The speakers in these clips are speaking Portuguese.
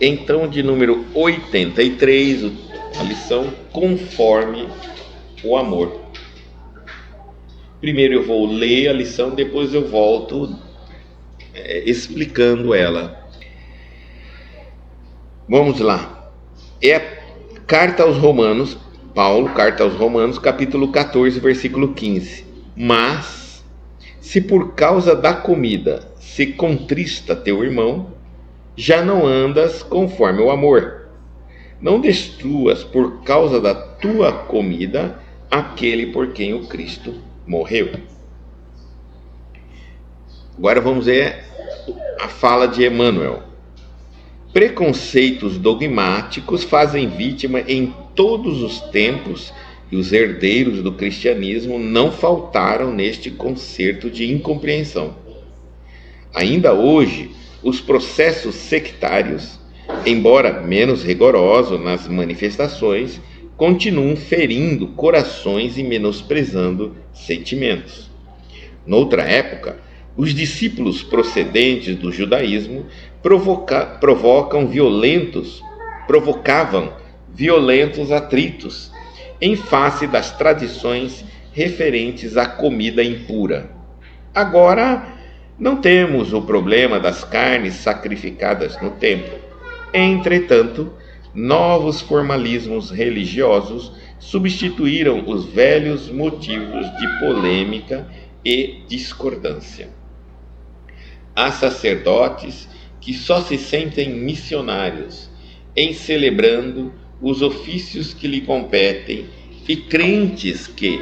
Então, de número 83, a lição Conforme o Amor. Primeiro eu vou ler a lição, depois eu volto explicando ela. Vamos lá. É a carta aos Romanos, Paulo, carta aos Romanos, capítulo 14, versículo 15. Mas, se por causa da comida se contrista teu irmão, já não andas conforme o amor. Não destruas por causa da tua comida aquele por quem o Cristo morreu. Agora vamos ver a fala de Emmanuel. Preconceitos dogmáticos fazem vítima em todos os tempos e os herdeiros do cristianismo não faltaram neste concerto de incompreensão. Ainda hoje, os processos sectários, embora menos rigorosos nas manifestações, continuam ferindo corações e menosprezando sentimentos. Noutra época, os discípulos procedentes do judaísmo provocavam violentos atritos em face das tradições referentes à comida impura. Agora, não temos o problema das carnes sacrificadas no templo. Entretanto, novos formalismos religiosos substituíram os velhos motivos de polêmica e discordância. Há sacerdotes que só se sentem missionários em celebrando os ofícios que lhe competem e crentes que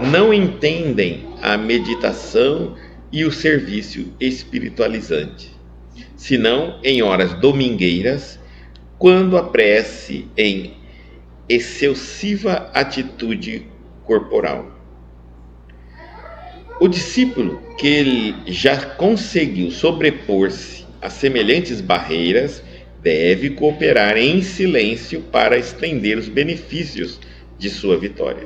não entendem a meditação e o serviço espiritualizante, senão em horas domingueiras, quando a prece em excessiva atitude corporal. O discípulo que ele já conseguiu sobrepor-se a semelhantes barreiras deve cooperar em silêncio para estender os benefícios de sua vitória.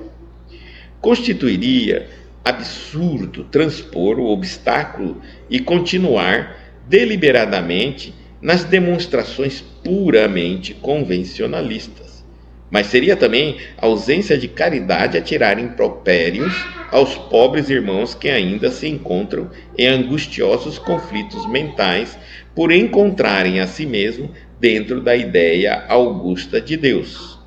Constituiria absurdo transpor o obstáculo e continuar deliberadamente nas demonstrações puramente convencionalistas. Mas seria também ausência de caridade atirar impropérios aos pobres irmãos que ainda se encontram em angustiosos conflitos mentais por encontrarem a si mesmo dentro da ideia augusta de Deus.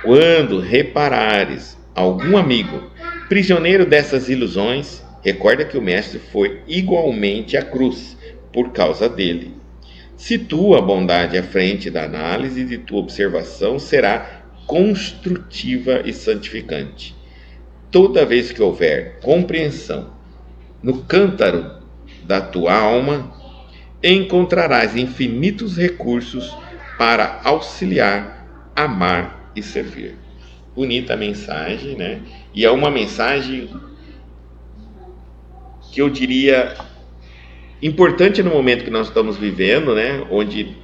Quando reparares algum amigo prisioneiro dessas ilusões, recorda que o Mestre foi igualmente à cruz por causa dele. Se tua bondade à frente da análise de tua observação será construtiva e santificante. Toda vez que houver compreensão no cântaro da tua alma, encontrarás infinitos recursos para auxiliar, amar e servir. Bonita mensagem, né? E é uma mensagem que eu diria importante no momento que nós estamos vivendo, né? Onde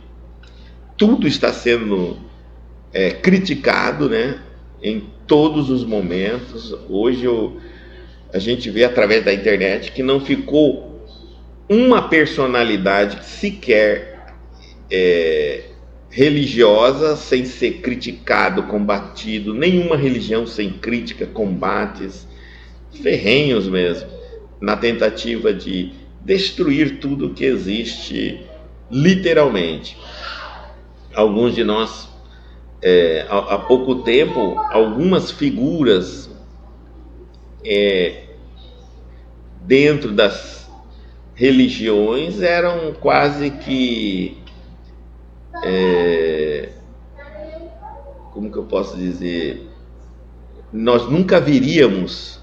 tudo está sendo criticado, né? Em todos os momentos. Hoje a gente vê através da internet que não ficou uma personalidade sequer religiosa sem ser criticado, combatido, nenhuma religião sem crítica, combates ferrenhos mesmo, na tentativa de destruir tudo que existe, literalmente. Alguns de nós, há pouco tempo, algumas figuras dentro das religiões eram quase que como que eu posso dizer, nós nunca viríamos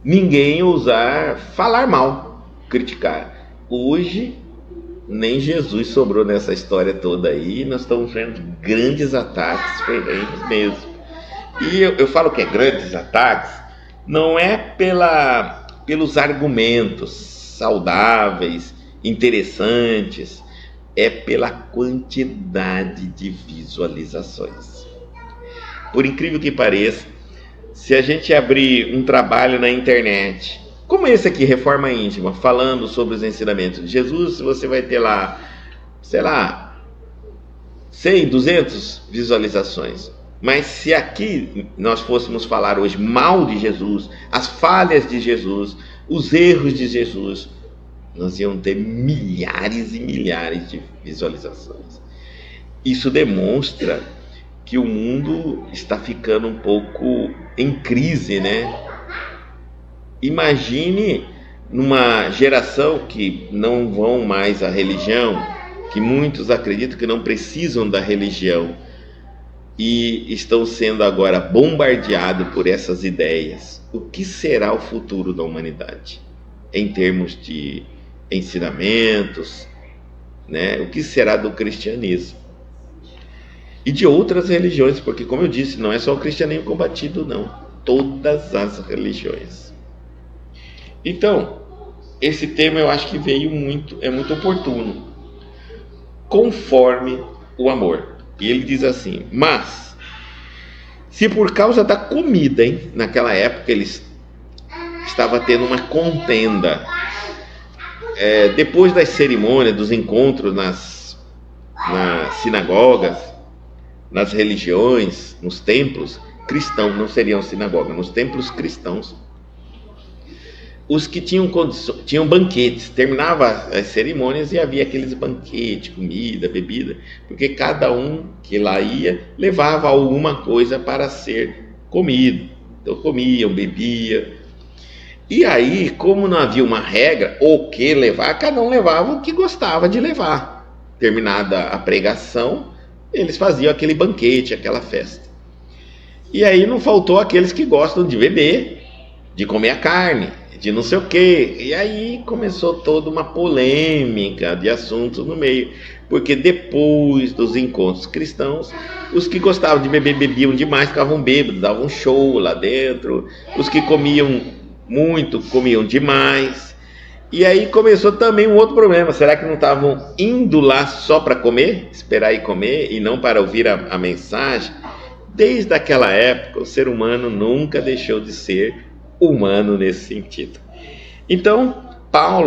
ninguém ousar falar mal, criticar. Hoje nem Jesus sobrou nessa história toda aí, nós estamos vendo grandes ataques ferrenhos mesmo. E eu falo que é grandes ataques, não é pelos argumentos saudáveis, interessantes, é pela quantidade de visualizações. Por incrível que pareça, se a gente abrir um trabalho na internet, como esse aqui, Reforma Íntima, falando sobre os ensinamentos de Jesus, você vai ter lá, sei lá, 100, 200 visualizações. Mas se aqui nós fôssemos falar hoje mal de Jesus, as falhas de Jesus, os erros de Jesus, nós íamos ter milhares e milhares de visualizações. Isso demonstra que o mundo está ficando um pouco em crise, né? Imagine numa geração que não vão mais à religião, que muitos acreditam que não precisam da religião e estão sendo agora bombardeados por essas ideias. O que será o futuro da humanidade em termos de ensinamentos, né? O que será do cristianismo e de outras religiões, porque, como eu disse, não é só o cristianismo combatido, não, todas as religiões. Então, esse tema eu acho que é muito oportuno, conforme o amor. E ele diz assim: mas se por causa da comida, naquela época eles estavam tendo uma contenda, depois das cerimônias, dos encontros nas sinagogas, nas religiões, nos templos cristãos, não seriam sinagogas, nos templos cristãos, os que tinham banquetes, terminava as cerimônias e havia aqueles banquetes, comida, bebida, porque cada um que lá ia levava alguma coisa para ser comido. Então comiam, bebiam. E aí, como não havia uma regra, o que levar, cada um levava o que gostava de levar. Terminada a pregação, eles faziam aquele banquete, aquela festa. E aí não faltou aqueles que gostam de beber, de comer a carne, de não sei o quê. E aí começou toda uma polêmica de assuntos no meio, porque depois dos encontros cristãos, os que gostavam de beber bebiam demais, ficavam bêbados, davam um show lá dentro. Os que comiam muito comiam demais. E aí começou também um outro problema: será que não estavam indo lá só para comer, esperar ir comer e não para ouvir a mensagem? Desde aquela época, o ser humano nunca deixou de ser humano nesse sentido. Então,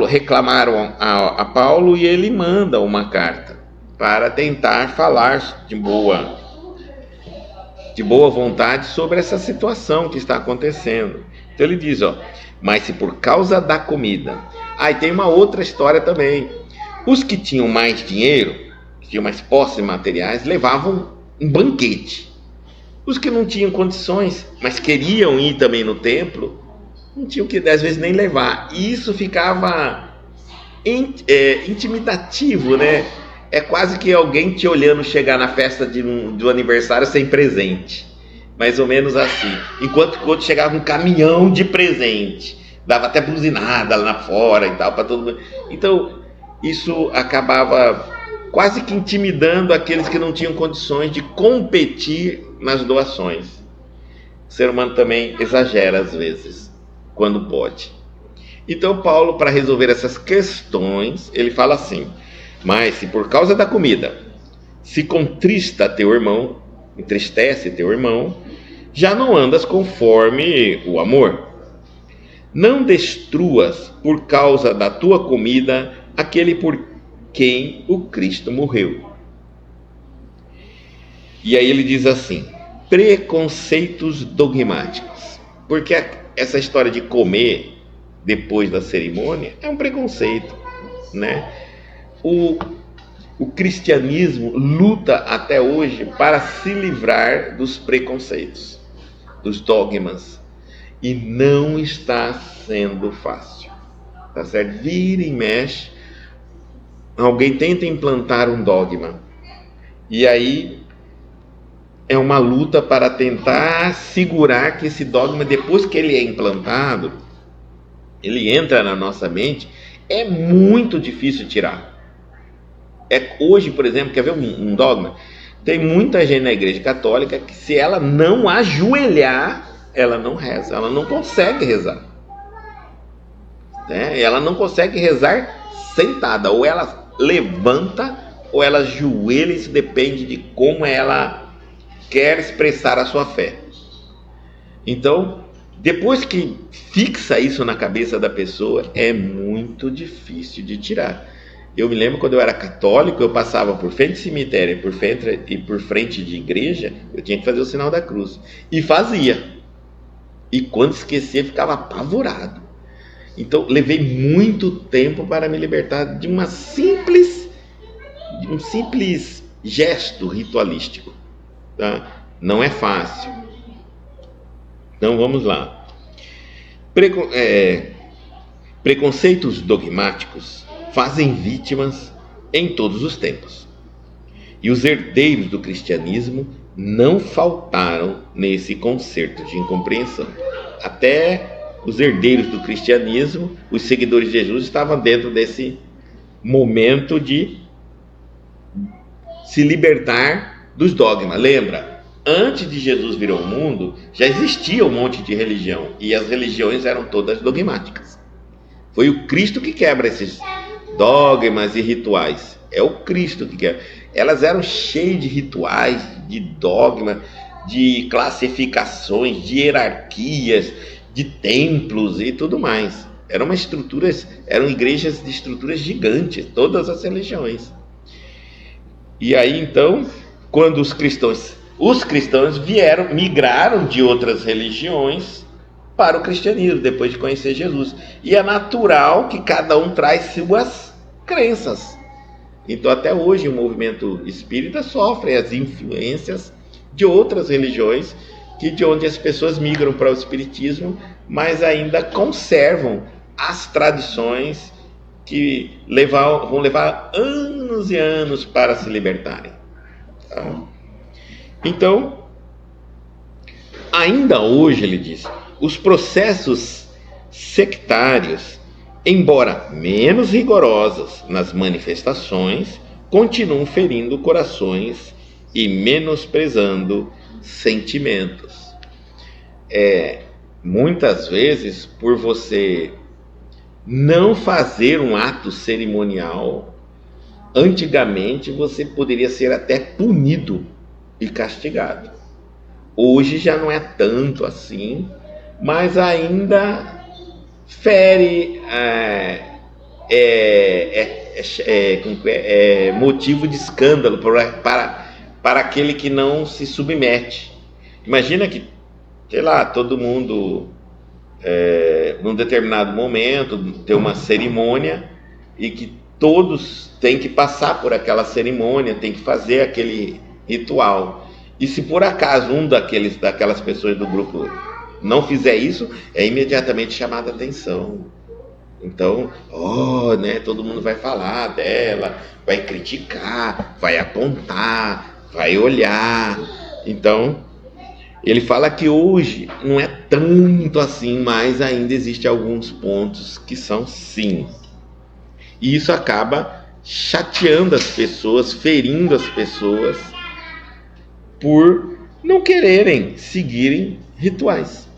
reclamaram a Paulo e ele manda uma carta para tentar falar de boa vontade sobre essa situação que está acontecendo. Então ele diz, mas se por causa da comida... E tem uma outra história também. Os que tinham mais dinheiro, que tinham mais posses materiais, levavam um banquete. Os que não tinham condições, mas queriam ir também no templo, não tinham que às vezes nem levar. E isso ficava intimidativo, né? É quase que alguém te olhando chegar na festa do aniversário sem presente. Mais ou menos assim. Enquanto chegava um caminhão de presente, dava até buzinada lá fora e tal, para todo mundo. Então, isso acabava quase que intimidando aqueles que não tinham condições de competir nas doações. O ser humano também exagera às vezes, quando pode. Então Paulo, para resolver essas questões, ele fala assim: mas se por causa da comida se contrista teu irmão, entristece teu irmão, já não andas conforme o amor. Não destruas por causa da tua comida aquele por quem o Cristo morreu. E aí ele diz assim: preconceitos dogmáticos. Porque essa história de comer depois da cerimônia é um preconceito, né? O cristianismo luta até hoje para se livrar dos preconceitos, dos dogmas, e não está sendo fácil, tá certo? Vira e mexe, alguém tenta implantar um dogma, e aí é uma luta para tentar segurar que esse dogma, depois que ele é implantado, ele entra na nossa mente, é muito difícil tirar. Hoje, por exemplo, quer ver um dogma? Tem muita gente na igreja católica que, se ela não ajoelhar, ela não reza, ela não consegue rezar, né? Ela não consegue rezar sentada, ou ela levanta ou ela ajoelha. Isso depende de como ela quer expressar a sua fé. Então, depois que fixa isso na cabeça da pessoa, é muito difícil de tirar. Eu me lembro quando eu era católico, eu passava por frente de cemitério e por frente de igreja, eu tinha que fazer o sinal da cruz. E fazia. E quando esquecia, ficava apavorado. Então, levei muito tempo para me libertar de um simples gesto ritualístico. Tá? Não é fácil. Então, vamos lá. Preconceitos dogmáticos fazem vítimas em todos os tempos. E os herdeiros do cristianismo não faltaram nesse concerto de incompreensão. Até os herdeiros do cristianismo, os seguidores de Jesus, estavam dentro desse momento de se libertar dos dogmas. Lembra? Antes de Jesus vir ao mundo, já existia um monte de religião, e as religiões eram todas dogmáticas. Foi o Cristo que quebra esses dogmas e rituais. É o Cristo que quebra. Elas eram cheias de rituais, de dogmas, de classificações, de hierarquias, de templos e tudo mais. Eram igrejas de estruturas gigantes, todas as religiões. E aí então, quando os cristãos migraram de outras religiões para o cristianismo, depois de conhecer Jesus. E é natural que cada um traz suas crenças. Então até hoje o movimento espírita sofre as influências de outras religiões, de onde as pessoas migram para o espiritismo, mas ainda conservam as tradições que vão levar anos e anos para se libertarem. Tá? Então, ainda hoje, ele diz, os processos sectários, embora menos rigorosos nas manifestações, continuam ferindo corações e menosprezando sentimentos. Muitas vezes, por você não fazer um ato cerimonial, antigamente você poderia ser até punido e castigado. Hoje já não é tanto assim, mas ainda fere, motivo de escândalo para aquele que não se submete. Imagina que, sei lá, todo mundo, num determinado momento, tem uma cerimônia e que todos têm que passar por aquela cerimônia, tem que fazer aquele ritual. E se por acaso daquelas pessoas do grupo não fizer isso, é imediatamente chamada a atenção. Então, todo mundo vai falar dela, vai criticar, vai apontar, vai olhar. Então, ele fala que hoje não é tanto assim, mas ainda existem alguns pontos que são sim. E isso acaba chateando as pessoas, ferindo as pessoas, por não quererem seguirem rituais.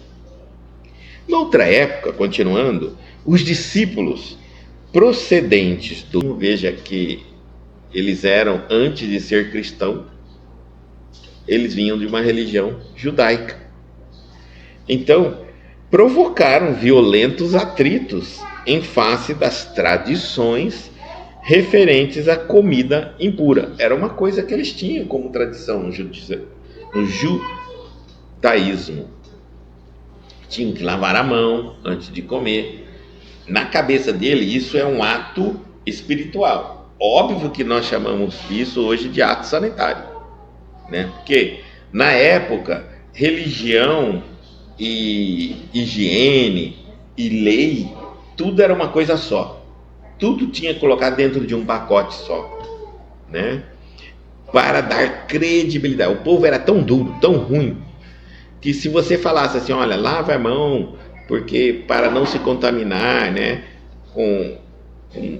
Noutra época, continuando, os discípulos procedentes veja que eles eram, antes de ser cristão, eles vinham de uma religião judaica. Então, provocaram violentos atritos em face das tradições referentes à comida impura. Era uma coisa que eles tinham como tradição no judaísmo. Tinham que lavar a mão antes de comer. Na cabeça dele, isso é um ato espiritual. Óbvio que nós chamamos isso hoje de ato sanitário, né? Porque na época, religião e higiene e lei, tudo era uma coisa só. Tudo tinha que colocar dentro de um pacote só, né? Para dar credibilidade. O povo era tão duro, tão ruim, que se você falasse assim, olha, lava a mão, porque para não se contaminar, né?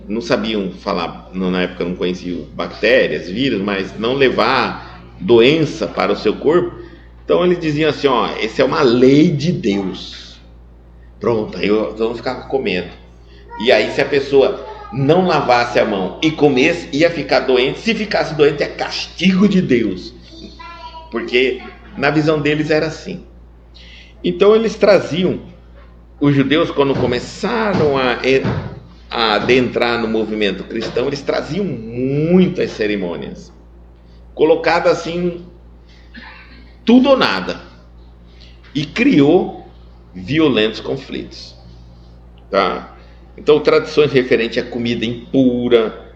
Não sabiam falar, na época não conheciam bactérias, vírus, mas não levar doença para o seu corpo. Então eles diziam assim, essa é uma lei de Deus. Pronto, aí vamos ficar comendo. E aí se a pessoa não lavasse a mão e comesse, ia ficar doente. Se ficasse doente, é castigo de Deus. Porque na visão deles era assim. Então eles traziam, os judeus, quando começaram a adentrar no movimento cristão, eles traziam muitas cerimônias, colocadas assim, tudo ou nada, e criou violentos conflitos, tá? Então, tradições referentes à comida impura.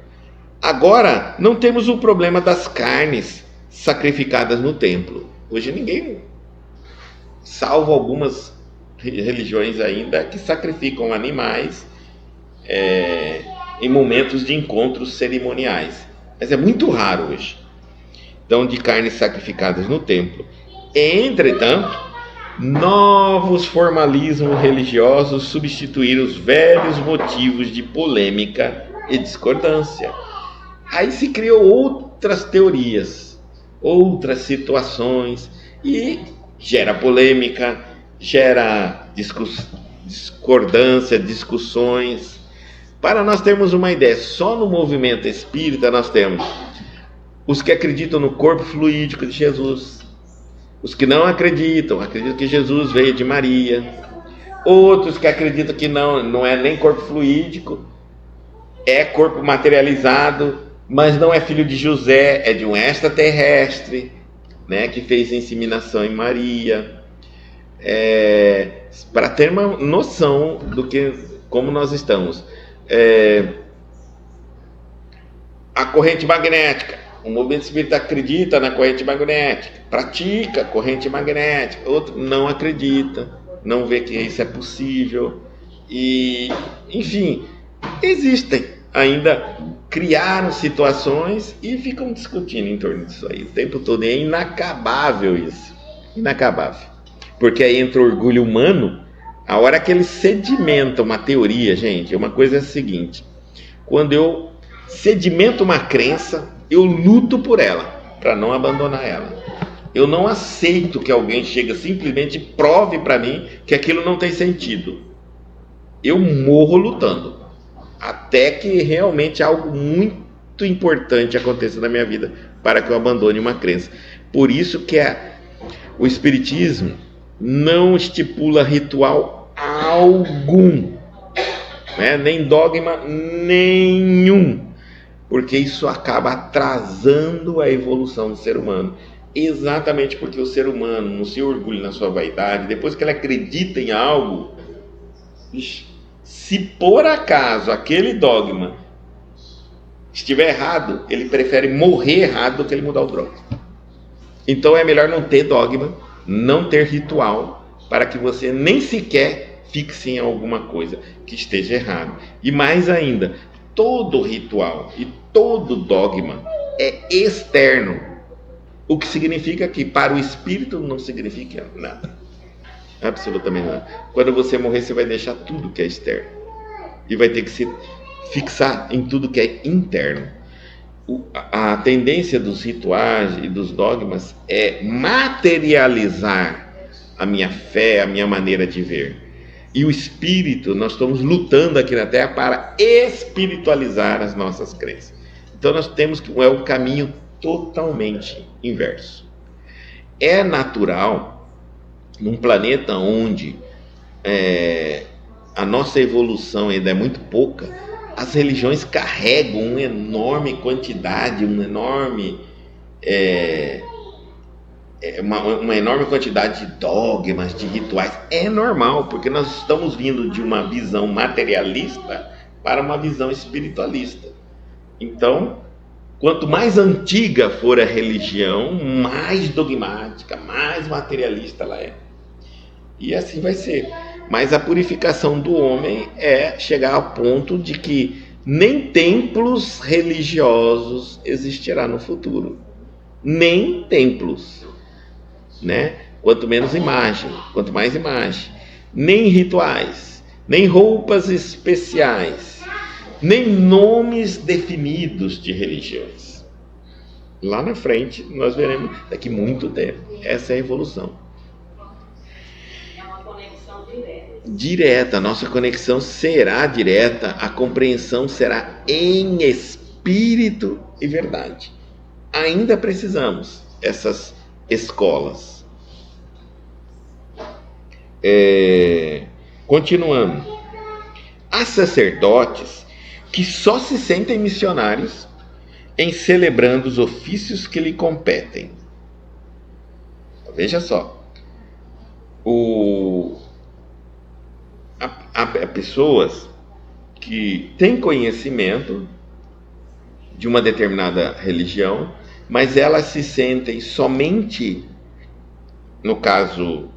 Agora, não temos o problema das carnes sacrificadas no templo. Hoje ninguém, salvo algumas religiões ainda, que sacrificam animais em momentos de encontros cerimoniais. Mas é muito raro hoje. Então, de carnes sacrificadas no templo. Entretanto, novos formalismos religiosos substituíram os velhos motivos de polêmica e discordância. Aí se criou outras teorias, outras situações, e gera polêmica, gera discordância, discussões. Para nós termos uma ideia, só no movimento espírita nós temos os que acreditam no corpo fluídico de Jesus, os que não acreditam que Jesus veio de Maria, outros que acreditam que não é nem corpo fluídico, é corpo materializado, mas não é filho de José, é de um extraterrestre, né, que fez inseminação em Maria. Para ter uma noção do que, como nós estamos. A corrente magnética. O movimento espírita acredita na corrente magnética, pratica a corrente magnética. Outro não acredita, não vê que isso é possível. E, enfim, existem ainda, criaram situações e ficam discutindo em torno disso aí o tempo todo. E é inacabável isso, inacabável. Porque aí entra o orgulho humano. A hora que ele sedimenta uma teoria, gente, uma coisa é a seguinte: quando eu sedimento uma crença, eu luto por ela, para não abandonar ela. Eu não aceito que alguém chegue simplesmente e prove para mim que aquilo não tem sentido. Eu morro lutando, até que realmente algo muito importante aconteça na minha vida para que eu abandone uma crença. Por isso que o Espiritismo não estipula ritual algum, né? Nem dogma nenhum, porque isso acaba atrasando a evolução do ser humano. Exatamente porque o ser humano, no seu orgulho, na sua vaidade, depois que ele acredita em algo, se por acaso aquele dogma estiver errado, ele prefere morrer errado do que ele mudar o dogma. Então é melhor não ter dogma, não ter ritual, para que você nem sequer fixe em alguma coisa que esteja errado. E mais ainda, todo ritual e todo dogma é externo, o que significa que para o espírito não significa nada, absolutamente nada. Quando você morrer, você vai deixar tudo que é externo e vai ter que se fixar em tudo que é interno. A tendência dos rituais e dos dogmas é materializar a minha fé, a minha maneira de ver. E o espírito, nós estamos lutando aqui na Terra para espiritualizar as nossas crenças. Então nós temos que é um caminho totalmente inverso. É natural, num planeta onde a nossa evolução ainda é muito pouca, as religiões carregam uma enorme quantidade, uma enorme quantidade de dogmas, de rituais. É normal, porque nós estamos vindo de uma visão materialista para uma visão espiritualista. Então, quanto mais antiga for a religião, mais dogmática, mais materialista ela é. E assim vai ser. Mas a purificação do homem é chegar ao ponto de que nem templos religiosos existirá no futuro. Nem templos, né? Quanto menos imagem, quanto mais imagem. Nem rituais, nem roupas especiais, nem nomes definidos de religiões. Lá na frente nós veremos, daqui muito tempo, essa é a evolução. Direta, nossa conexão será direta, a compreensão será em espírito e verdade. Ainda precisamos essas escolas. Continuando, há sacerdotes que só se sentem missionários em celebrando os ofícios que lhe competem. Veja só, há pessoas que têm conhecimento de uma determinada religião, mas elas se sentem somente, no caso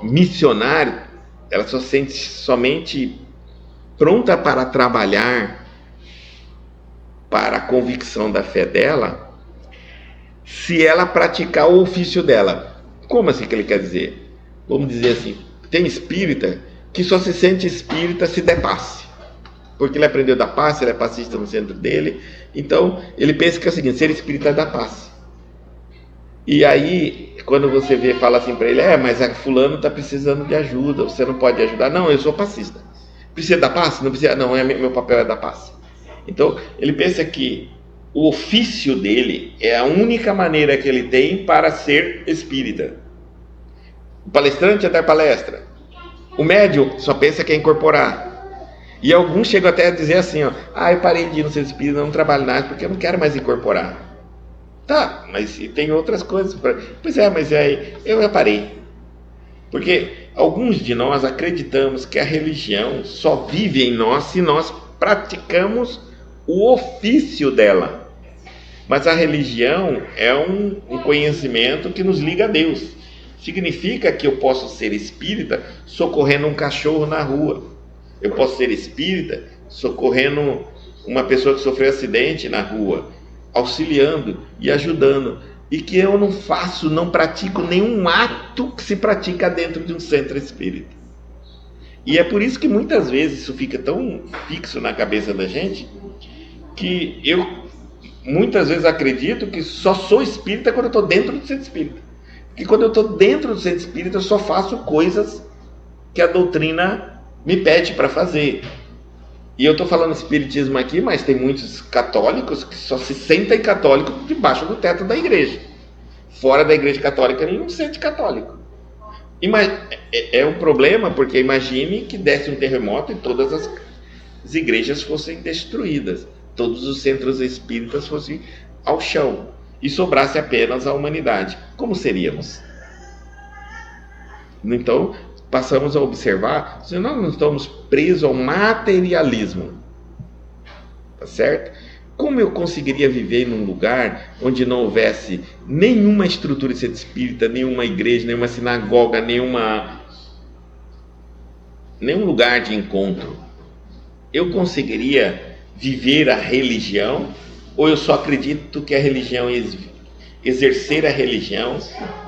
missionário, ela só sente somente pronta para trabalhar para a convicção da fé dela, se ela praticar o ofício dela. Como assim que ele quer dizer? Vamos dizer assim, tem espírita que só se sente espírita se der passe, porque ele aprendeu da passe, ele é passista no centro dele, então ele pensa que é o seguinte: ser espírita é dar passe. E aí, quando você vê, fala assim para ele: mas a fulano está precisando de ajuda, você não pode ajudar. Não, eu sou passista. Precisa dar passe? Não precisa. Não, meu papel é dar passe. Então, ele pensa que o ofício dele é a única maneira que ele tem para ser espírita. O palestrante é dar palestra. O médium só pensa que é incorporar. E alguns chegam até a dizer assim: eu parei de ir no centro espírita, não trabalho mais porque eu não quero mais incorporar. Tá, mas tem outras coisas. Pois é, mas aí eu já parei. Porque alguns de nós acreditamos que a religião só vive em nós se nós praticamos o ofício dela. Mas a religião é um conhecimento que nos liga a Deus. Significa que eu posso ser espírita socorrendo um cachorro na rua. Eu posso ser espírita socorrendo uma pessoa que sofreu acidente na rua, auxiliando e ajudando, e que eu não pratico nenhum ato que se pratica dentro de um centro espírita. E é por isso que muitas vezes isso fica tão fixo na cabeça da gente, que eu muitas vezes acredito que só sou espírita quando eu estou dentro do centro espírita. Porque quando eu estou dentro do centro espírita eu só faço coisas que a doutrina me pede para fazer. E eu estou falando espiritismo aqui, mas tem muitos católicos que só se sentem católicos debaixo do teto da igreja. Fora da igreja católica, ele não se sente católico. É um problema, porque imagine que desse um terremoto e todas as igrejas fossem destruídas, todos os centros espíritas fossem ao chão e sobrasse apenas a humanidade. Como seríamos? Então, passamos a observar, se nós não estamos presos ao materialismo, tá certo? Como eu conseguiria viver num lugar onde não houvesse nenhuma estrutura de centro espírita, nenhuma igreja, nenhuma sinagoga, nenhum lugar de encontro? Eu conseguiria viver a religião, ou eu só acredito que a religião, exercer a religião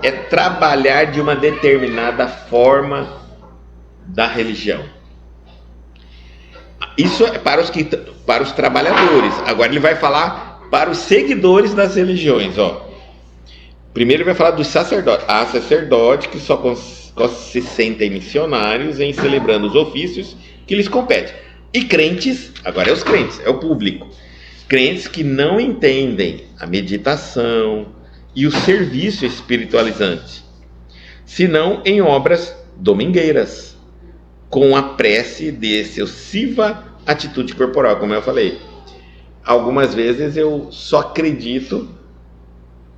é trabalhar de uma determinada forma da religião? Isso é para os trabalhadores. Agora ele vai falar para os seguidores das religiões. Primeiro ele vai falar dos sacerdotes. Há sacerdotes que só se sentem missionários em celebrando os ofícios que lhes competem. E crentes, agora é os crentes, é o público. Crentes que não entendem a meditação e o serviço espiritualizante, senão em obras domingueiras, com a prece de excessiva atitude corporal, como eu falei. Algumas vezes eu só acredito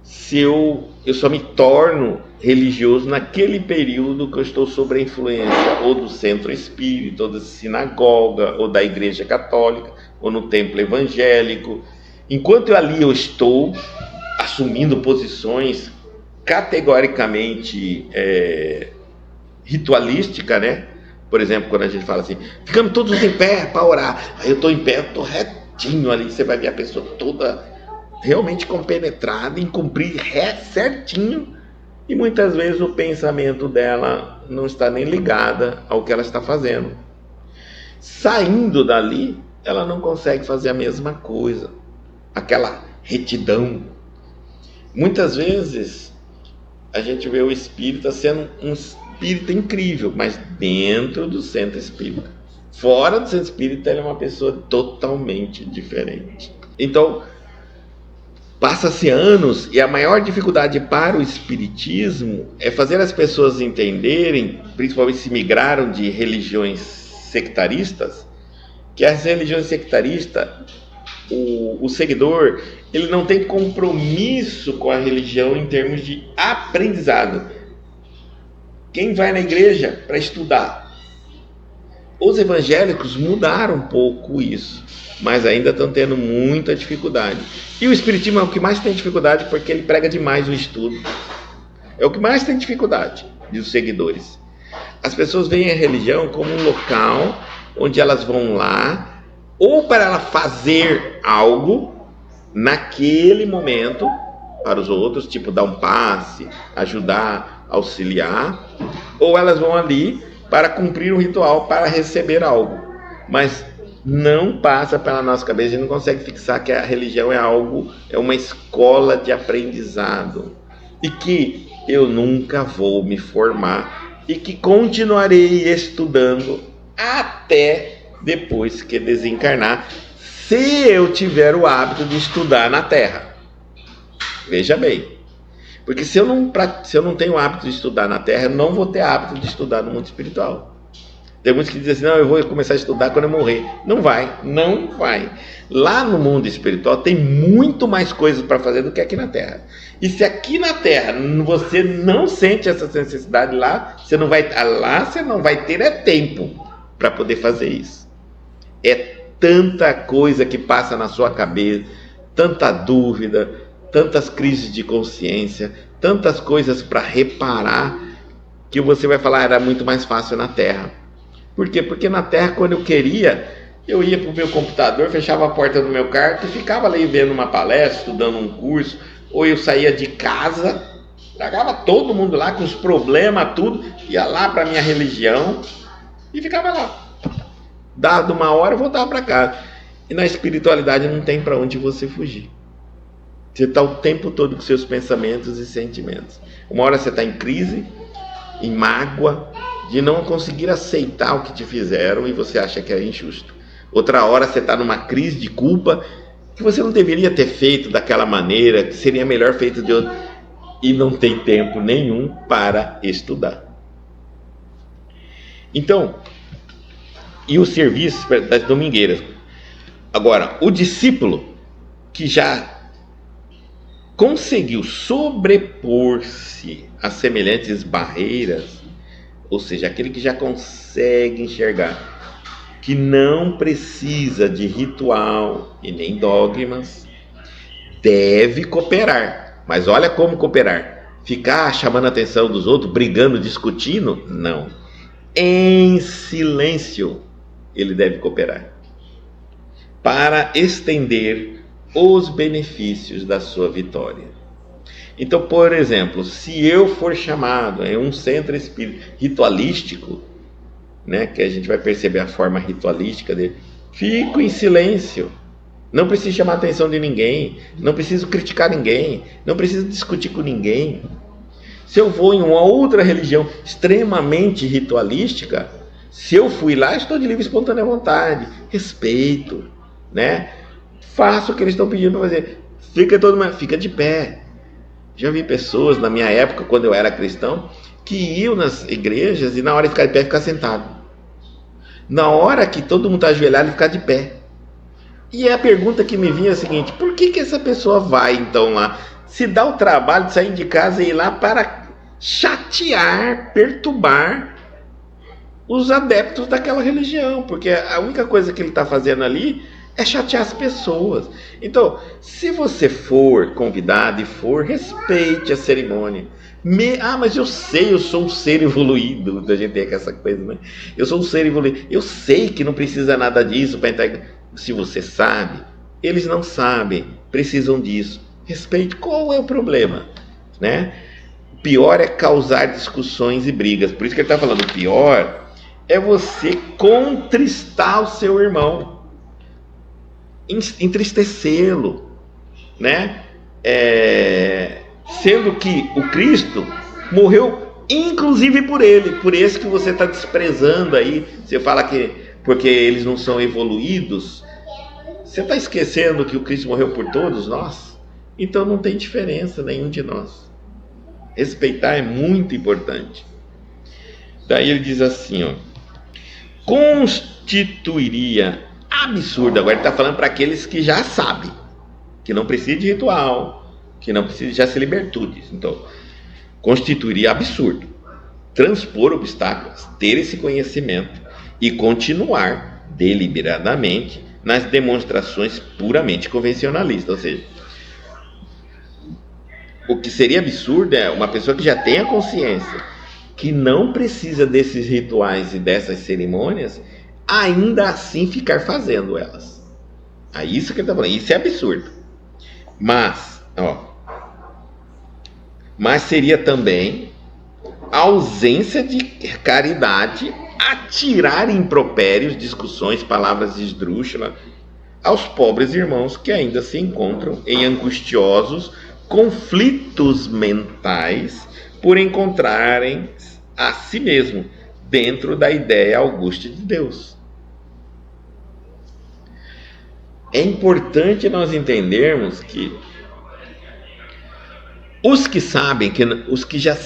se eu só me torno religioso naquele período que eu estou sob a influência ou do centro espírita, ou da sinagoga, ou da igreja católica, ou no templo evangélico. Enquanto ali eu estou assumindo posições categoricamente ritualísticas, né? Por exemplo, quando a gente fala assim, ficamos todos em pé para orar. Aí eu estou em pé, eu estou retinho ali, você vai ver a pessoa toda realmente compenetrada em cumprir certinho, e muitas vezes o pensamento dela não está nem ligada ao que ela está fazendo. Saindo dali, ela não consegue fazer a mesma coisa, aquela retidão. Muitas vezes a gente vê o espírita sendo um espírita incrível, mas dentro do centro espírita. Fora do centro espírita, ele é uma pessoa totalmente diferente. Então, passa-se anos, e a maior dificuldade para o espiritismo é fazer as pessoas entenderem, principalmente se migraram de religiões sectaristas, que as religiões sectaristas, o seguidor, ele não tem compromisso com a religião em termos de aprendizado. Quem vai na igreja para estudar? Os evangélicos mudaram um pouco isso, mas ainda estão tendo muita dificuldade. E o espiritismo é o que mais tem dificuldade, porque ele prega demais o estudo. É o que mais tem dificuldade dos seguidores. As pessoas veem a religião como um local onde elas vão lá, ou para ela fazer algo naquele momento para os outros, tipo dar um passe, ajudar, auxiliar, ou elas vão ali para cumprir um ritual, para receber algo. Mas não passa pela nossa cabeça, a gente não consegue fixar que a religião é algo, é uma escola de aprendizado, e que eu nunca vou me formar, e que continuarei estudando até depois que desencarnar, se eu tiver o hábito de estudar na Terra. Veja bem, porque se eu não tenho o hábito de estudar na Terra, eu não vou ter hábito de estudar no mundo espiritual. Tem muitos que dizem assim, não, eu vou começar a estudar quando eu morrer. Não vai. Lá no mundo espiritual tem muito mais coisas para fazer do que aqui na Terra. E se aqui na Terra você não sente essa necessidade, lá você não vai ter tempo para poder fazer isso. É tanta coisa que passa na sua cabeça, tanta dúvida, tantas crises de consciência, tantas coisas para reparar, que você vai falar, era muito mais fácil na Terra. Por quê? Porque na Terra, quando eu queria, eu ia para o meu computador, fechava a porta do meu quarto e ficava ali vendo uma palestra, estudando um curso, ou eu saía de casa, largava todo mundo lá com os problemas, tudo, ia lá para a minha religião e ficava lá. Dado uma hora, eu voltava para casa. E na espiritualidade não tem para onde você fugir. Você está o tempo todo com seus pensamentos e sentimentos. Uma hora você está em crise, em mágoa, de não conseguir aceitar o que te fizeram e você acha que é injusto. Outra hora você está numa crise de culpa, que você não deveria ter feito daquela maneira, que seria melhor feito de outra, e não tem tempo nenhum para estudar. Então, e o serviço das domingueiras. Agora, o discípulo que já conseguiu sobrepor-se a semelhantes barreiras, ou seja, aquele que já consegue enxergar que não precisa de ritual e nem dogmas, deve cooperar. Mas olha como cooperar. Ficar chamando a atenção dos outros, brigando, discutindo? Não. Em silêncio ele deve cooperar, para estender os benefícios da sua vitória. Então, por exemplo, se eu for chamado em um centro espírita ritualístico, né, que a gente vai perceber a forma ritualística dele, fico em silêncio. Não preciso chamar a atenção de ninguém, não preciso criticar ninguém, não preciso discutir com ninguém. Se eu vou em uma outra religião extremamente ritualística, se eu fui lá, estou de livre e espontânea vontade, respeito, né? Faço o que eles estão pedindo para fazer. Fica de pé. Já vi pessoas na minha época, quando eu era cristão, que iam nas igrejas e na hora de ficar de pé, ficar sentado. Na hora que todo mundo está ajoelhado, ficar de pé. E a pergunta que me vinha é a seguinte: por que essa pessoa vai então lá? Se dá o trabalho de sair de casa e ir lá para chatear, perturbar os adeptos daquela religião, porque a única coisa que ele está fazendo ali é chatear as pessoas. Então, se você for convidado e for, respeite a cerimônia. Mas eu sei, eu sou um ser evoluído. A gente tem essa coisa, né? Eu sou um ser evoluído. Eu sei que não precisa nada disso para entrar. Se você sabe, eles não sabem, precisam disso. Respeite. Qual é o problema, né? O pior é causar discussões e brigas. Por isso que ele está falando, o pior é você contristar o seu irmão, entristecê-lo, né? Sendo que o Cristo morreu inclusive por ele, por esse que você está desprezando aí. Você fala que porque eles não são evoluídos, você está esquecendo que o Cristo morreu por todos nós? Então não tem diferença nenhum de nós. Respeitar é muito importante. Daí ele diz assim, ó: constituiria absurdo. Agora ele está falando para aqueles que já sabem, que não precisa de ritual, que não precisa, já se libertou disso. Então, constituiria absurdo transpor obstáculos, ter esse conhecimento e continuar deliberadamente nas demonstrações puramente convencionalistas. Ou seja, o que seria absurdo é uma pessoa que já tem a consciência que não precisa desses rituais e dessas cerimônias, ainda assim ficar fazendo elas. É isso que ele está falando. Isso é absurdo. Mas seria também a ausência de caridade, atirar impropérios, discussões, palavras esdrúxulas aos pobres irmãos que ainda se encontram em angustiosos conflitos mentais por encontrarem a si mesmo dentro da ideia augusta de Deus. É importante nós entendermos que os que sabem, os que já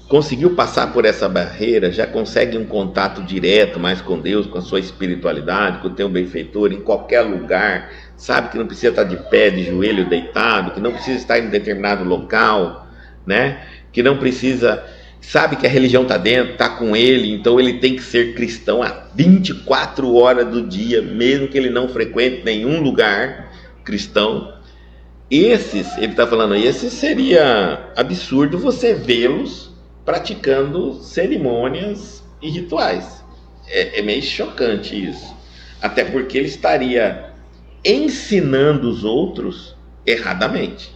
conseguiu passar por essa barreira, já conseguem um contato direto mais com Deus, com a sua espiritualidade, com o teu benfeitor, em qualquer lugar, sabe que não precisa estar de pé, de joelho, deitado, que não precisa estar em determinado local, né? Que não precisa, sabe que a religião está dentro, está com ele, então ele tem que ser cristão a 24 horas do dia, mesmo que ele não frequente nenhum lugar cristão. Esses, ele está falando, esses seria absurdo você vê-los praticando cerimônias e rituais. É meio chocante isso. Até porque ele estaria ensinando os outros erradamente.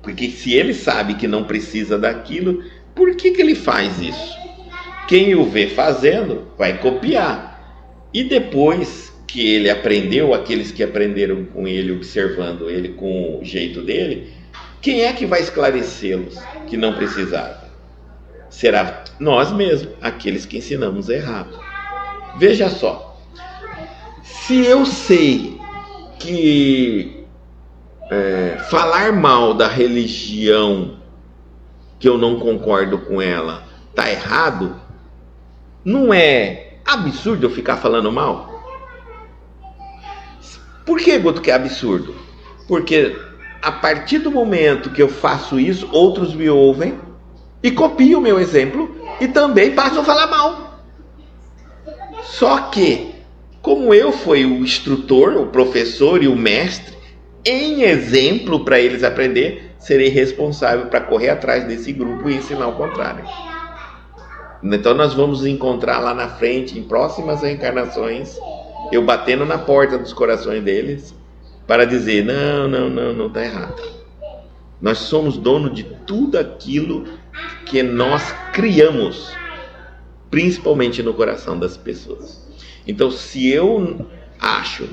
Porque se ele sabe que não precisa daquilo, por que ele faz isso? Quem o vê fazendo vai copiar. E depois que ele aprendeu, aqueles que aprenderam com ele, observando ele com o jeito dele, quem é que vai esclarecê-los que não precisaram? Será nós mesmos, aqueles que ensinamos errado. Veja só, se eu sei que falar mal da religião que eu não concordo com ela está errado, não é absurdo eu ficar falando mal? Por que, Guto, que é absurdo? Porque a partir do momento que eu faço isso, outros me ouvem e copiam o meu exemplo e também passam a falar mal. Só que, como eu fui o instrutor, o professor e o mestre, em exemplo para eles aprender, serei responsável para correr atrás desse grupo e ensinar o contrário. Então nós vamos encontrar lá na frente, em próximas reencarnações, eu batendo na porta dos corações deles para dizer, não está errado. Nós somos dono de tudo aquilo que nós criamos, principalmente no coração das pessoas. Então, se eu acho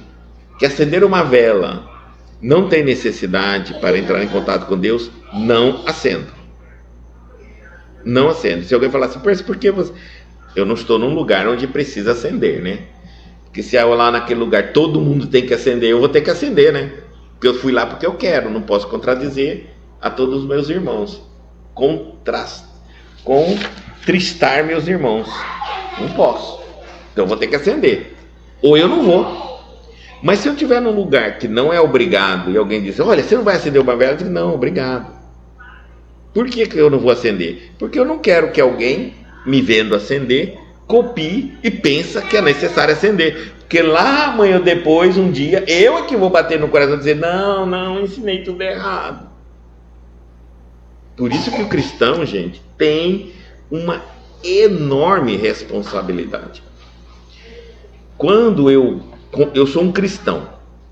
que acender uma vela não tem necessidade para entrar em contato com Deus, não acendo. Não acendo. Se alguém falar assim, por que você... Eu não estou num lugar onde precisa acender, né? Porque se eu lá naquele lugar todo mundo tem que acender, eu vou ter que acender, né? Porque eu fui lá porque eu quero, não posso contradizer a todos os meus irmãos. Contristar meus irmãos. Não posso. Então eu vou ter que acender. Ou eu não vou. Mas se eu estiver num lugar que não é obrigado e alguém diz, olha, você não vai acender uma vela? Eu digo, não, obrigado. Por que eu não vou acender? Porque eu não quero que alguém, me vendo acender, copie e pensa que é necessário acender. Porque lá amanhã ou depois, um dia, eu é que vou bater no coração e dizer, não, ensinei tudo errado. Por isso que o cristão, gente, tem uma enorme responsabilidade. Quando eu sou um cristão,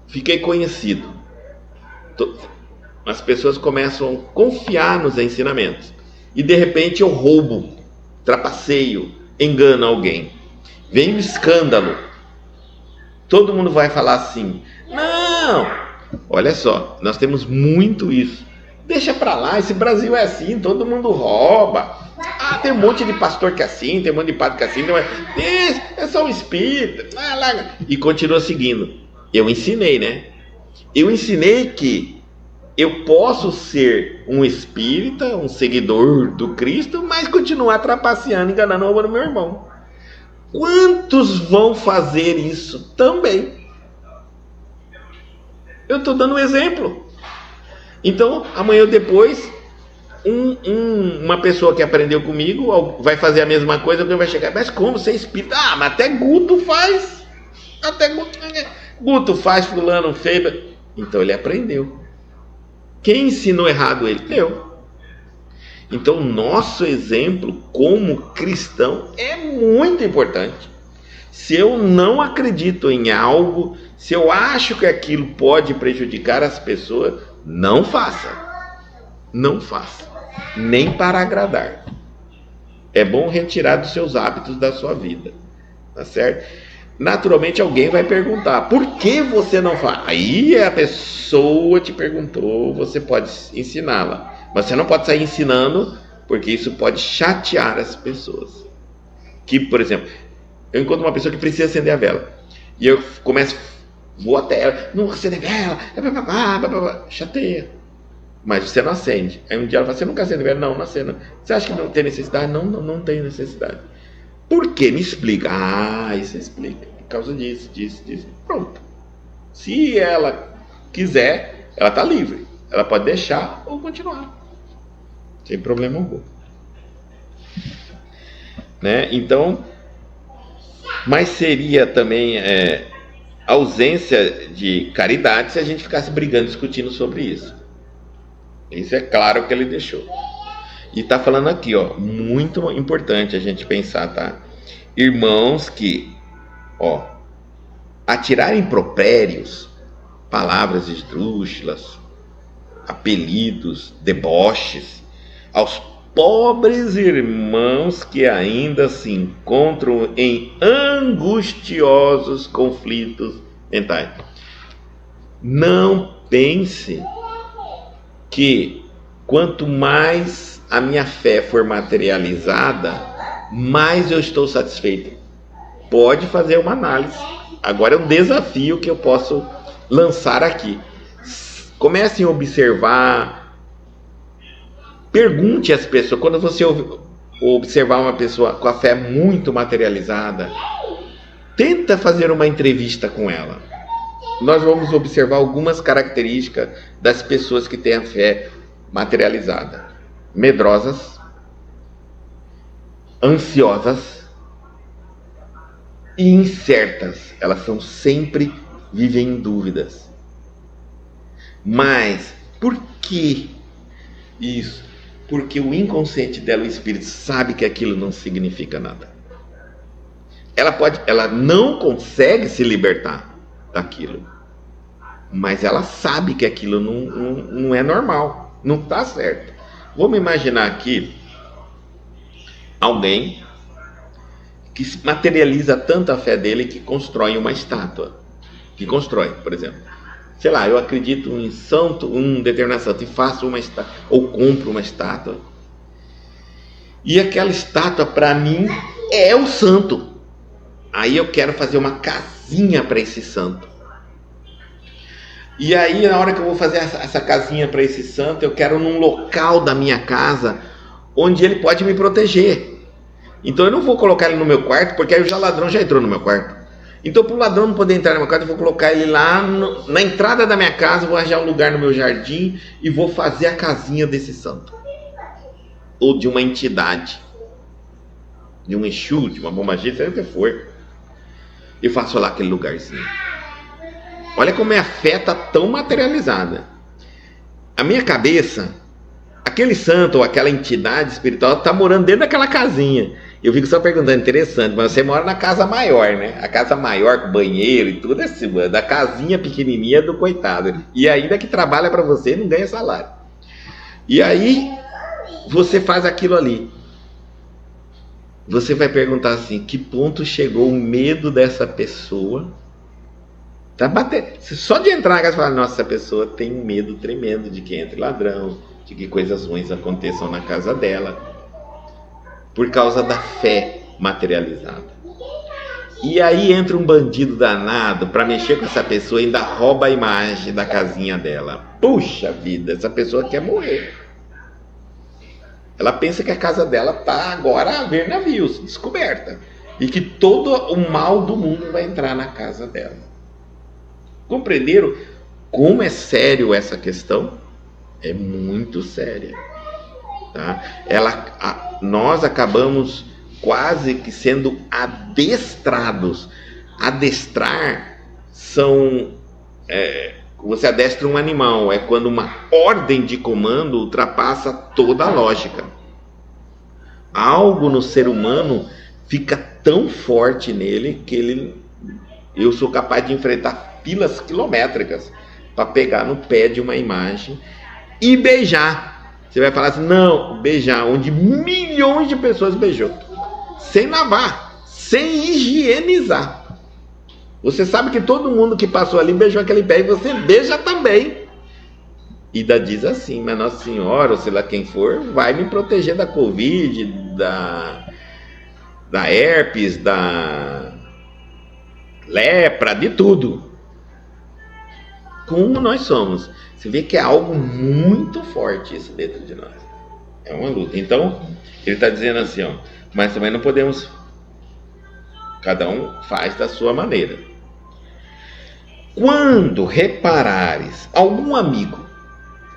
fiquei conhecido, as pessoas começam a confiar nos ensinamentos e de repente eu roubo, trapaceio, engano alguém, vem um escândalo, todo mundo vai falar assim, não, olha só, nós temos muito isso, deixa pra lá, esse Brasil é assim, todo mundo rouba, tem um monte de pastor que é assim, tem um monte de padre que é assim, é só um espírita, e continua seguindo. Eu ensinei, né? Eu ensinei que eu posso ser um espírita, um seguidor do Cristo, mas continuar trapaceando, enganando, roubando meu irmão. Quantos vão fazer isso também? Eu estou dando um exemplo. Então, amanhã ou depois, uma pessoa que aprendeu comigo vai fazer a mesma coisa, alguém vai chegar, mas como você é espírita? Ah, mas até Guto faz. Até Guto faz, fulano fez. Então ele aprendeu. Quem ensinou errado ele? Eu. Então o nosso exemplo como cristão é muito importante. Se eu não acredito em algo, se eu acho que aquilo pode prejudicar as pessoas, não faça. Não faça. Nem para agradar. É bom retirar dos seus hábitos da sua vida. Tá certo? Naturalmente alguém vai perguntar, por que você não faz? Aí a pessoa te perguntou, você pode ensiná-la. Mas você não pode sair ensinando, porque isso pode chatear as pessoas. Que, por exemplo, eu encontro uma pessoa que precisa acender a vela. E eu vou até ela, não acende a vela, chateia. Mas você não acende. Aí um dia ela fala, você nunca acende a vela? Não, não acende. Você acha que não tem necessidade? Não tem necessidade. Por quê? Me explica. Ah, isso explica. Por causa disso. Pronto. Se ela quiser, ela está livre. Ela pode deixar ou continuar. Sem problema algum. Né? Então, mas seria também ausência de caridade se a gente ficasse brigando, discutindo sobre isso. Isso é claro que ele deixou. E está falando aqui, ó, muito importante a gente pensar, tá? Irmãos que, ó, atirarem impropérios, palavras esdrúxulas, apelidos, deboches, aos pobres irmãos que ainda se encontram em angustiosos conflitos mentais. Não pense que quanto mais a minha fé for materializada, mais eu estou satisfeito. Pode fazer uma análise. Agora é um desafio que eu posso lançar aqui. Comecem a observar. Pergunte às pessoas. Quando você observar uma pessoa com a fé muito materializada, tenta fazer uma entrevista com ela. Nós vamos observar algumas características das pessoas que têm a fé materializada: medrosas, ansiosas e incertas. Elas sempre vivem em dúvidas. Mas por que isso? Porque o inconsciente dela, o espírito, sabe que aquilo não significa nada. Ela não consegue se libertar daquilo, mas ela sabe que aquilo não é normal, não está certo. Vamos imaginar aqui alguém que materializa tanto a fé dele que constrói uma estátua. Que constrói, por exemplo, sei lá, eu acredito em santo, um determinado santo, e faço uma estátua, ou compro uma estátua. E aquela estátua, para mim, é o santo. Aí eu quero fazer uma casinha para esse santo. E aí, na hora que eu vou fazer essa casinha para esse santo, eu quero num local da minha casa onde ele pode me proteger. Então eu não vou colocar ele no meu quarto, porque aí o ladrão já entrou no meu quarto. Então, para o ladrão não poder entrar no meu quarto, eu vou colocar ele lá na entrada da minha casa, vou arranjar um lugar no meu jardim e vou fazer a casinha desse santo. Ou de uma entidade. De um Exu, de uma pombagira, seja o que for. E faço lá aquele lugarzinho. Olha como a fé está tão materializada. A minha cabeça, aquele santo ou aquela entidade espiritual está morando dentro daquela casinha. Eu fico só perguntando, interessante, mas você mora na casa maior, né? A casa maior com banheiro e tudo assim, da casinha pequenininha do coitado. E ainda que trabalha para você, não ganha salário. E aí, você faz aquilo ali. Você vai perguntar assim, que ponto chegou o medo dessa pessoa? Tá batendo. Só de entrar na casa e falar, nossa, essa pessoa tem um medo tremendo de que entre ladrão, de que coisas ruins aconteçam na casa dela. Por causa da fé materializada. E aí entra um bandido danado para mexer com essa pessoa e ainda rouba a imagem da casinha dela. Puxa vida, essa pessoa quer morrer. Ela pensa que a casa dela está agora a ver navios, descoberta. E que todo o mal do mundo vai entrar na casa dela. Compreenderam como é sério essa questão? É muito séria, tá? Nós acabamos quase que sendo adestrados. Adestrar você adestra um animal, é quando uma ordem de comando ultrapassa toda a lógica. Algo no ser humano fica tão forte nele que eu sou capaz de enfrentar filas quilométricas para pegar no pé de uma imagem e beijar. Você vai falar assim, não, beijar, onde milhões de pessoas beijou, sem lavar, sem higienizar. Você sabe que todo mundo que passou ali beijou aquele pé e você beija também. E ainda diz assim, mas Nossa Senhora, ou sei lá quem for, vai me proteger da Covid, da herpes, da lepra, de tudo. Como nós somos. Você vê que é algo muito forte isso dentro de nós. É uma luta. Então, ele está dizendo assim, ó, mas também não podemos... Cada um faz da sua maneira. Quando reparares algum amigo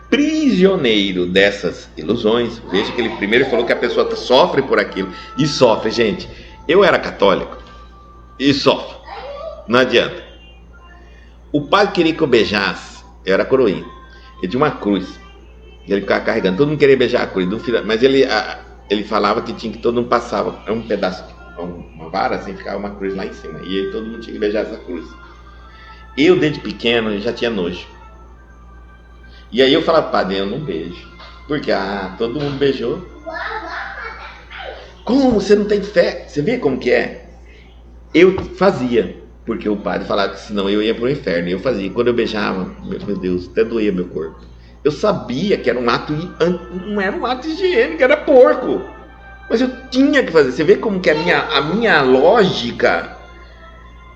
prisioneiro dessas ilusões, veja que ele primeiro falou que a pessoa sofre por aquilo. E sofre, gente. Eu era católico e sofro. Não adianta. O padre queria que eu beijasse. Eu era coroinha. Ele tinha uma cruz. E ele ficava carregando. Todo mundo queria beijar a cruz. Mas ele falava que tinha que todo mundo passava. É um pedaço, uma vara assim, ficava uma cruz lá em cima. E aí todo mundo tinha que beijar essa cruz. Eu, desde pequeno, já tinha nojo. E aí eu falava, padre, eu não beijo. Porque, todo mundo beijou. Como você não tem fé? Você vê como que é? Eu fazia, porque o padre falava que senão eu ia para o inferno. E eu fazia. Quando eu beijava, meu Deus, até doía meu corpo. Eu sabia que era um ato, não era um ato higiênico, era porco. Mas eu tinha que fazer. Você vê como que a minha lógica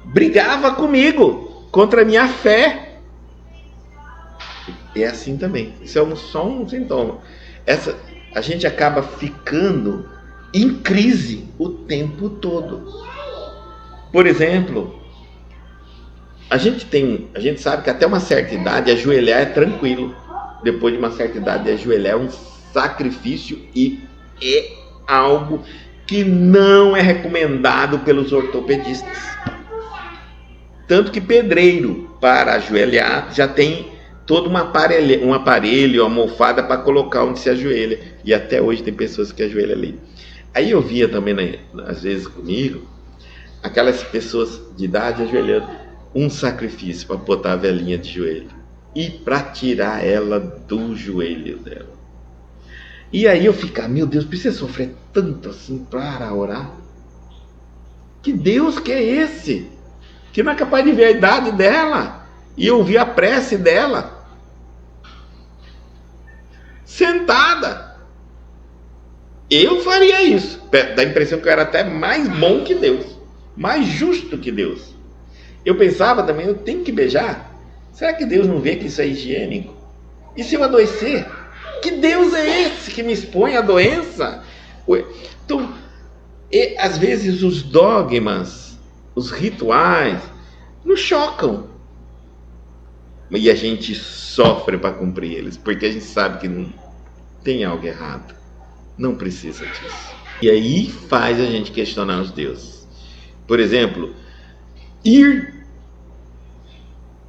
brigava comigo, contra a minha fé. É assim também. Isso é só um sintoma. A gente acaba ficando em crise o tempo todo. Por exemplo, a gente sabe que até uma certa idade ajoelhar é tranquilo. Depois de uma certa idade ajoelhar é um sacrifício e é algo que não é recomendado pelos ortopedistas. Tanto que pedreiro, para ajoelhar, já tem todo um aparelho, uma almofada para colocar onde se ajoelha. E até hoje tem pessoas que ajoelham ali. Aí eu via também, né, às vezes comigo, aquelas pessoas de idade ajoelhando, um sacrifício para botar a velhinha de joelho e para tirar ela do joelho dela. E aí eu ficava, meu Deus, precisa sofrer tanto assim para orar? Que Deus que é esse? Que não é capaz de ver a idade dela e ouvir a prece dela sentada. Eu faria isso. Dá a impressão que eu era até mais bom que Deus, mais justo que Deus. Eu pensava também, eu tenho que beijar? Será que Deus não vê que isso é higiênico? E se eu adoecer? Que Deus é esse que me expõe à doença? Então, às vezes os dogmas, os rituais, nos chocam. E a gente sofre para cumprir eles, porque a gente sabe que não tem algo errado. Não precisa disso. E aí faz a gente questionar os deuses. Por exemplo, ir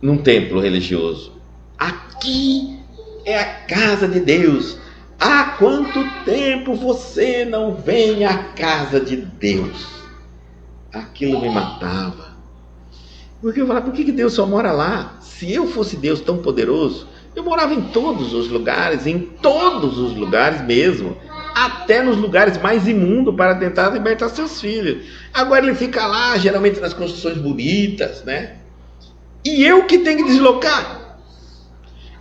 num templo religioso. Aqui é a casa de Deus. Há quanto tempo você não vem à casa de Deus? Aquilo me matava. Porque eu falava, por que Deus só mora lá? Se eu fosse Deus tão poderoso, eu morava em todos os lugares mesmo, até nos lugares mais imundos para tentar libertar seus filhos. Agora ele fica lá, geralmente nas construções bonitas, né? E eu que tenho que deslocar.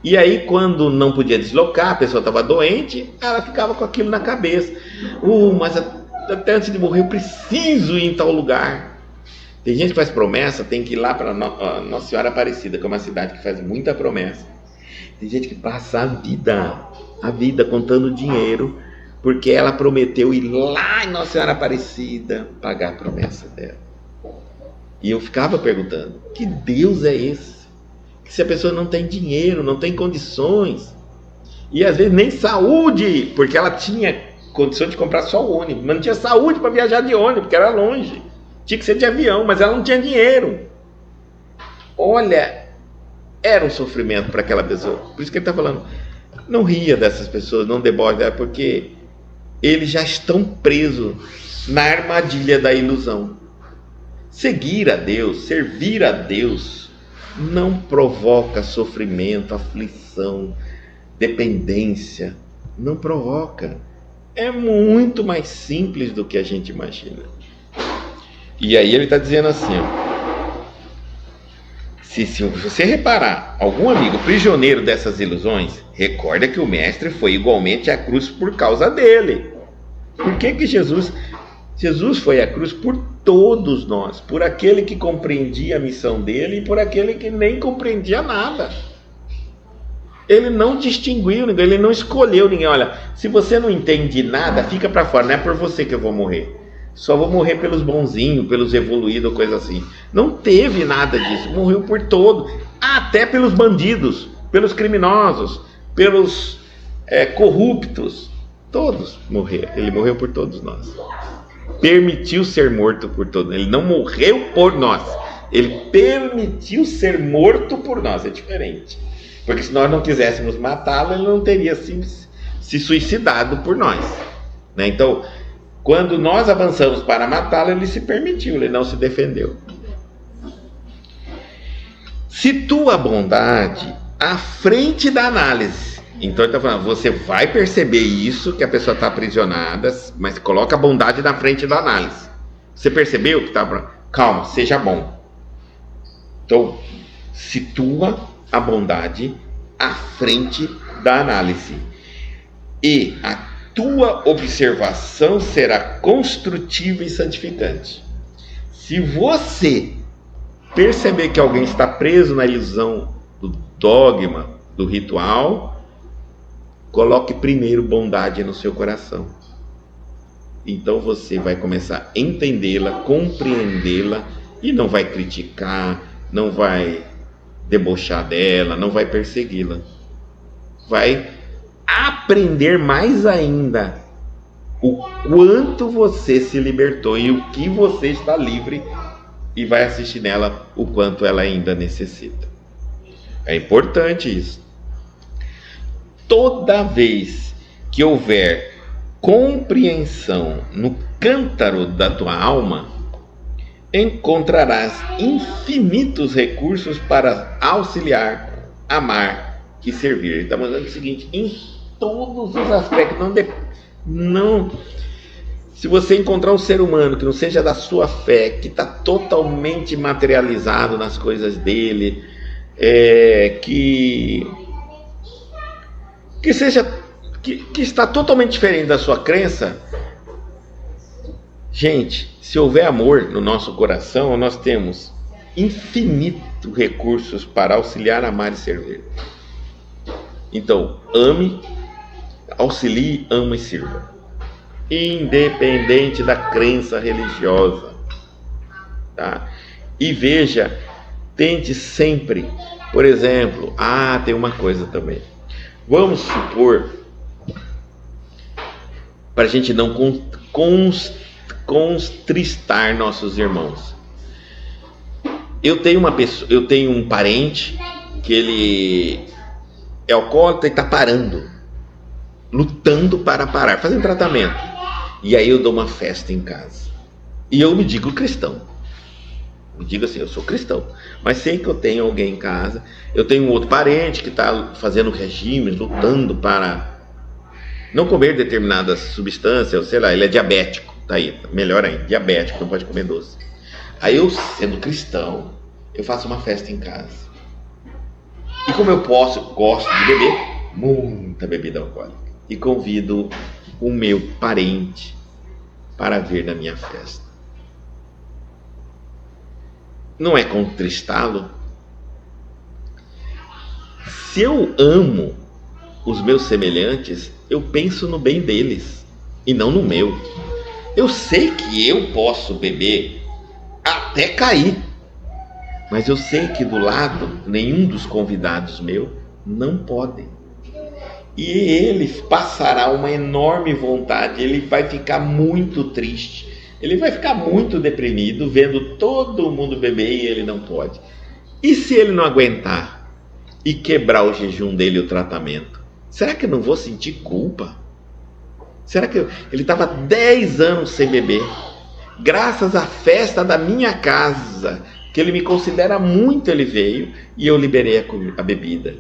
E aí quando não podia deslocar, a pessoa estava doente, ela ficava com aquilo na cabeça. Mas até antes de morrer eu preciso ir em tal lugar. Tem gente que faz promessa, tem que ir lá para Nossa Senhora Aparecida, que é uma cidade que faz muita promessa. Tem gente que passa a vida contando dinheiro, porque ela prometeu ir lá em Nossa Senhora Aparecida pagar a promessa dela. E eu ficava perguntando, que Deus é esse? se a pessoa não tem dinheiro, não tem condições, e às vezes nem saúde, porque ela tinha condição de comprar só o ônibus, mas não tinha saúde para viajar de ônibus, porque era longe, tinha que ser de avião, mas ela não tinha dinheiro. Olha, era um sofrimento para aquela pessoa. Por isso que ele está falando, não ria dessas pessoas, não deboche dela, porque eles já estão presos na armadilha da ilusão. Seguir a Deus, servir a Deus, não provoca sofrimento, aflição, dependência. Não provoca. É muito mais simples do que a gente imagina. E aí ele está dizendo assim, ó, se você reparar algum amigo prisioneiro dessas ilusões, recorda que o mestre foi igualmente à cruz por causa dele. Por que Jesus foi à cruz por todos nós, por aquele que compreendia a missão dele e por aquele que nem compreendia nada. Ele não distinguiu ninguém, ele não escolheu ninguém. Olha, se você não entende nada, fica para fora, não é por você que eu vou morrer. Só vou morrer pelos bonzinhos, pelos evoluídos, coisa assim. Não teve nada disso, morreu por todo, até pelos bandidos, pelos criminosos, pelos corruptos, todos morreram. Ele morreu por todos nós. Permitiu ser morto por todos. Ele não morreu por nós, ele permitiu ser morto por nós. É diferente, porque se nós não quiséssemos matá-lo, ele não teria se suicidado por nós, né? Então, quando nós avançamos para matá-lo, ele se permitiu, ele não se defendeu. Situa a bondade à frente da análise. Então ele está falando, você vai perceber isso, que a pessoa está aprisionada, mas coloca a bondade na frente da análise. Você percebeu que está... Calma, seja bom. Então, situa a bondade à frente da análise. E a tua observação será construtiva e santificante. Se você perceber que alguém está preso na ilusão do dogma, do ritual, coloque primeiro bondade no seu coração. Então você vai começar a entendê-la, compreendê-la e não vai criticar, não vai debochar dela, não vai persegui-la. Vai aprender mais ainda o quanto você se libertou e o que você está livre, e vai assistir nela o quanto ela ainda necessita. É importante isso. Toda vez que houver compreensão no cântaro da tua alma, encontrarás infinitos recursos para auxiliar, amar e servir. Ele está mandando o seguinte, em todos os aspectos, não. Se você encontrar um ser humano que não seja da sua fé, que está totalmente materializado nas coisas dele, que está totalmente diferente da sua crença, gente, se houver amor no nosso coração, nós temos infinitos recursos para auxiliar, amar e servir. Então, ame, auxilie, ama e sirva, independente da crença religiosa, tá? E veja, tente sempre, por exemplo, tem uma coisa também, vamos supor, para a gente não contristar nossos irmãos, eu tenho um parente que ele é alcoólatra e está parando, lutando para parar, fazendo tratamento. E aí eu dou uma festa em casa. E eu me digo cristão. Me digo assim, eu sou cristão. Mas sei que eu tenho alguém em casa. Eu tenho um outro parente que está fazendo regime, lutando para não comer determinadas substâncias, ou sei lá, ele é diabético. Tá aí, melhor ainda, diabético, não pode comer doce. Aí eu, sendo cristão, eu faço uma festa em casa. E como eu gosto de beber muita bebida alcoólica, e convido o meu parente para vir na minha festa. Não é contristá-lo? Se eu amo os meus semelhantes, eu penso no bem deles e não no meu. Eu sei que eu posso beber até cair, Mas eu sei que do lado, nenhum dos convidados meu não podem. E ele passará uma enorme vontade, ele vai ficar muito triste, ele vai ficar muito deprimido vendo todo mundo beber e ele não pode. E se ele não aguentar e quebrar o jejum dele, o tratamento? Será que eu não vou sentir culpa? Será que ele estava 10 anos sem beber? Graças à festa da minha casa, que ele me considera muito, ele veio e eu liberei a bebida.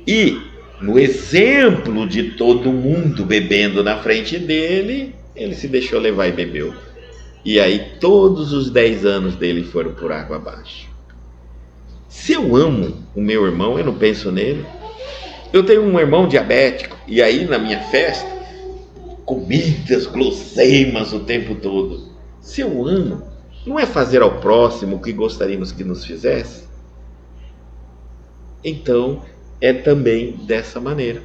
E no exemplo de todo mundo bebendo na frente dele, ele se deixou levar e bebeu. E aí todos os 10 anos dele foram por água abaixo. Se eu amo o meu irmão, eu não penso nele. Eu tenho um irmão diabético, e aí na minha festa, comidas, guloseimas o tempo todo. Se eu amo, não é fazer ao próximo o que gostaríamos que nos fizesse? Então, é também dessa maneira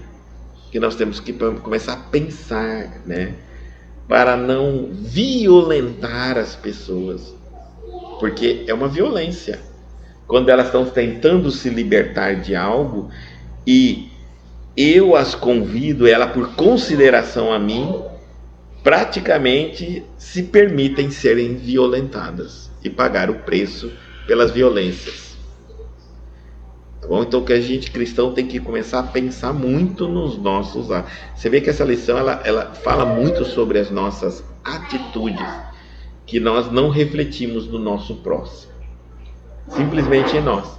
que nós temos que começar a pensar, né? Para não violentar as pessoas, porque é uma violência. Quando elas estão tentando se libertar de algo e eu as convido, ela por consideração a mim, praticamente se permitem serem violentadas e pagar o preço pelas violências. Tá bom? Então que a gente cristão tem que começar a pensar muito nos nossos atos. Você vê que essa lição ela fala muito sobre as nossas atitudes, que nós não refletimos no nosso próximo, simplesmente em nós.